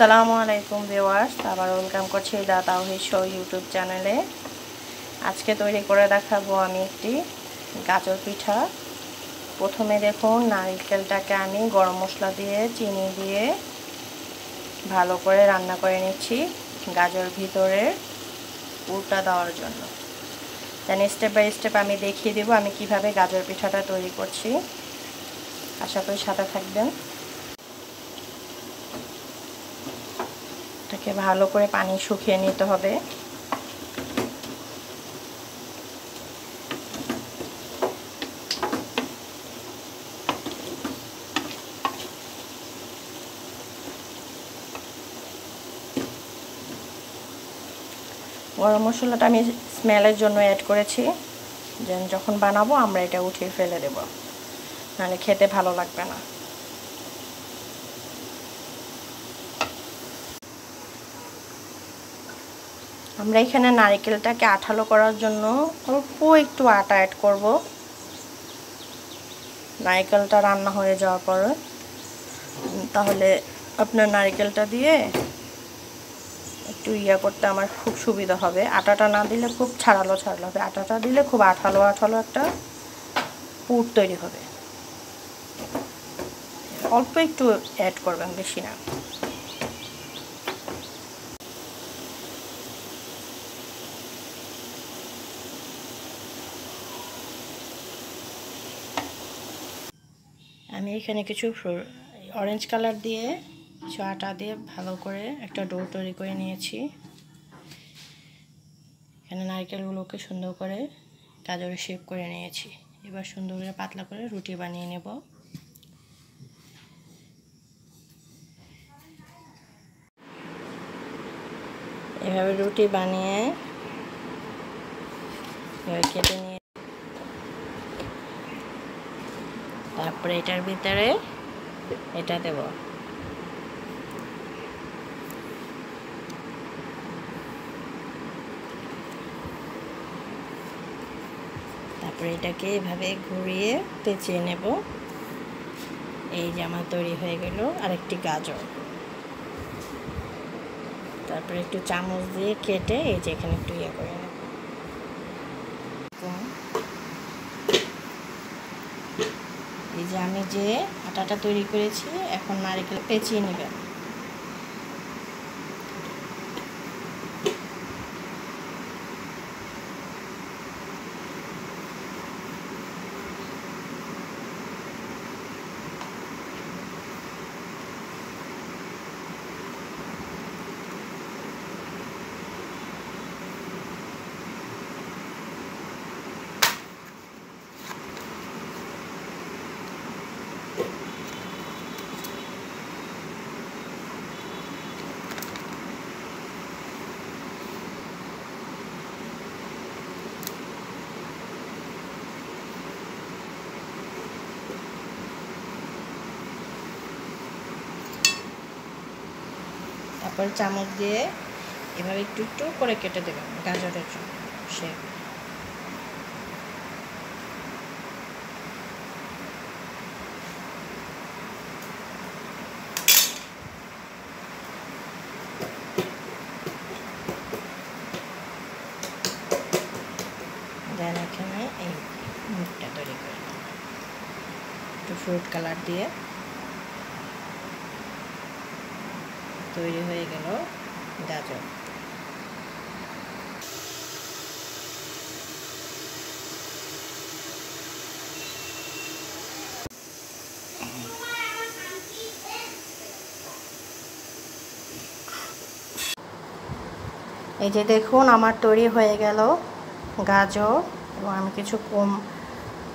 আসসালামু আলাইকুম ভিউয়ার্স, আবার ওয়েলকাম করছি দা তাওহীদ শো ইউটিউব চ্যানেলে। আজকে তৈরি করে দেখাবো আমি একটি গাজর পিঠা। প্রথমে দেখুন, নারকেলটাকে আমি গরম মশলা দিয়ে চিনি দিয়ে ভালো করে রান্না করে নিচ্ছি গাজর ভিতরে পুরটা দেওয়ার জন্য। দেন স্টেপ বাই স্টেপ আমি দেখিয়ে দেবো আমি কিভাবে গাজর পিঠাটা তৈরি করছি। আশা করি সাথে থাকবেন। এটাকে ভালো করে পানি শুকিয়ে নিতে হবে। গরম মশলাটা আমি স্মেলের জন্য অ্যাড করেছি, যেন যখন বানাবো আমরা এটা উঠিয়ে ফেলে দেব, নাহলে খেতে ভালো লাগবে না। আমরা এখানে নারকেলটাকে আঠালো করার জন্য অল্প একটু আটা অ্যাড করব। নারকেলটা রান্না হয়ে যাওয়ার পর তাহলে আপনার নারকেলটা দিয়ে একটু করতে আমার খুব সুবিধা হবে। আটাটা না দিলে খুব ছাড়ালো হবে, আটাটা দিলে খুব আঠালো একটা পুর তৈরি হবে। অল্প একটু অ্যাড করবেন, বেশি না। আমি এখানে কিছু অরেঞ্জ কালার দিয়ে কিছু আটা দিয়ে ভালো করে একটা ডো তৈরি করে নিয়েছি। এখানে নারকেলগুলোকে সুন্দর করে গাজরের শেপ করে নিয়েছি। এবার সুন্দর করে পাতলা করে রুটি বানিয়ে নেব। এভাবে রুটি বানিয়ে কেটে নিয়ে তারপরে এটার ভিতরে এটা দেব। তারপরে এটাকে এভাবে ঘুরিয়ে পেঁচিয়ে নেব। এই যে আমার তৈরি হয়ে গেল আরেকটি গাজর। তারপরে একটু চামচ দিয়ে কেটে এই যে এখানে একটু করে নেব। এই যে আমি যে আটাটা তৈরি করেছি, এখন নারকেল পেঁচিয়ে নেবেন। তারপর চামচ দিয়ে এভাবে একটু একটু করে কেটে দেবেন গাজরের জন্য শেপ। দেন এখানে এই মুখটা তৈরি করে নেব একটু ফ্রুট কালার দিয়ে। তৈরি হয়ে গেল গাজর। এই যে দেখুন, আমার তৈরি হয়ে গেল গাজর, এবং আমি কিছু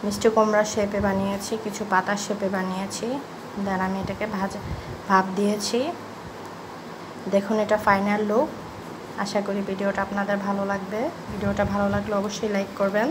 মিষ্টি কুমড়ার শেপে বানিয়েছি, কিছু পাতার শেপে বানিয়েছি। দেন আমি এটাকে ভাপ দিয়েছি। দেখুন এটা ফাইনাল লুক। আশা করি ভিডিওটা আপনাদের ভালো লাগবে। ভিডিওটা ভালো লাগলে অবশ্যই লাইক করবেন।